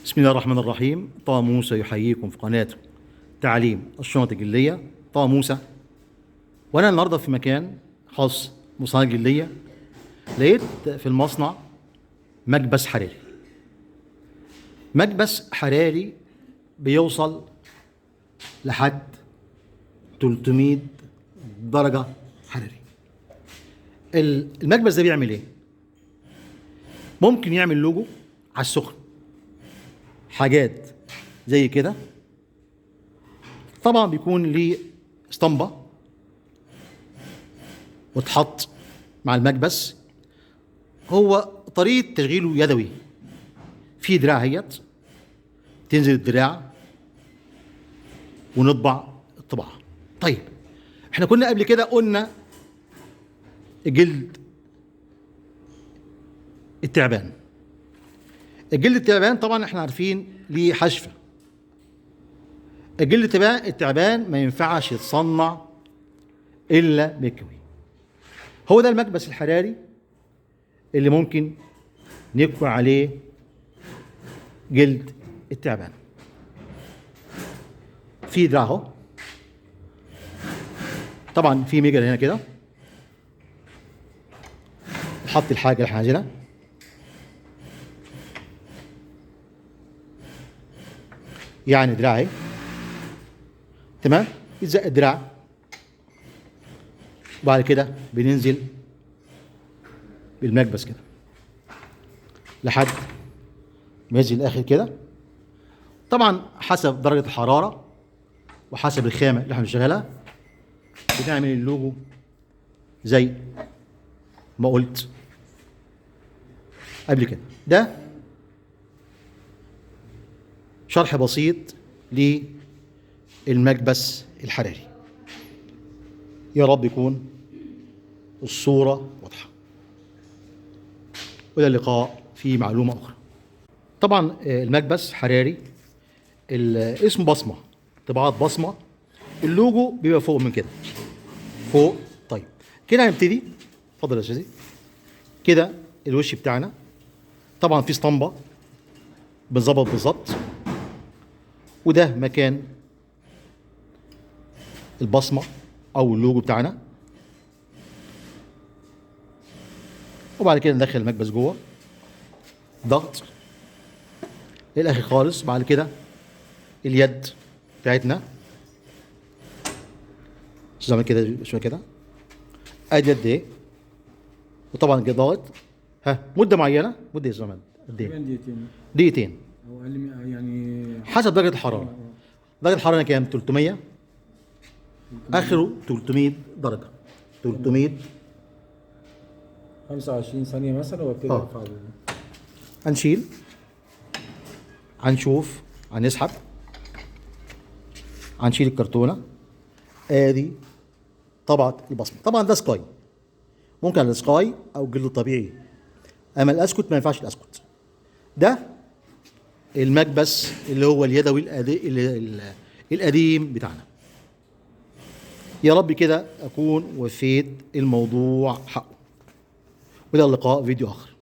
بسم الله الرحمن الرحيم. طه موسى يحييكم في قناة تعليم الشنط الجلدية. طه موسى، وأنا النهاردة في مكان خاص مصنع الجلدية. لقيت في المصنع مكبس حراري. مكبس حراري بيوصل لحد 300 درجة حراري. المكبس ده بيعمل ايه؟ ممكن يعمل لوجو على السخن، حاجات زي كده. طبعا بيكون ليه اسطمبة وتحط مع المكبس. هو طريقة تشغيله يدوي، في دراع هيت تنزل الدراع ونطبع الطباعة. طيب احنا كنا قبل كده قلنا جلد التعبان. الجلد التعبان طبعا احنا عارفين ليه حشفة. الجلد التعبان ما ينفعش يتصنع الا مكوي. هو ده المكبس الحراري اللي ممكن نكوي عليه جلد التعبان. في دراع اهو، طبعا في ميجر هنا كده، نحط الحاجه اللي احنا عايزينها. يعني دراعي تمام، يتزق الدراع، وبعد كده بننزل بالمكبس كده لحد ما ينزل الاخر كده. طبعا حسب درجه الحراره وحسب الخامه اللي احنا بنشتغلها بنعمل اللوجو زي ما قلت قبل كده. ده شرح بسيط للمكبس الحراري. يا رب يكون الصورة واضحة، وإلى اللقاء في معلومة أخرى. طبعا المكبس حراري اسمه بصمة، طباعات بصمة. اللوجو بيبقى فوق من كده، فوق. طيب كده هنبتدي. اتفضل يا استاذي. كده الوش بتاعنا طبعا في اسطمبة بنظبط بالظبط، وده مكان البصمة أو اللوجو بتاعنا. وبعد كده ندخل المكبس جوه، ضغط للآخر خالص. بعد كده اليد بتاعتنا زي كده شوية كده، ادي قد ايه. وطبعا كده ضغط مدة معينة. مدة زمان قد ايه؟ دقيقتين او اقل يعني حسب درجة الحرارة. درجة الحرارة كام؟ 300، اخره 300 درجة. 300. 25 ثانية مثلا وابتدي ارفع. هنشيل، هنشوف، هنسحب، هنشيل الكرتونة. ادي طبعة البصمة. طبعا ده سكاي، ممكن على السكاي او الجلد الطبيعي، اما الاسكت ما ينفعش الاسكت. ده المكبس اللي هو اليدوي القديم بتاعنا. يا رب كده اكون وفيت الموضوع حقه، والى اللقاء فيديو اخر.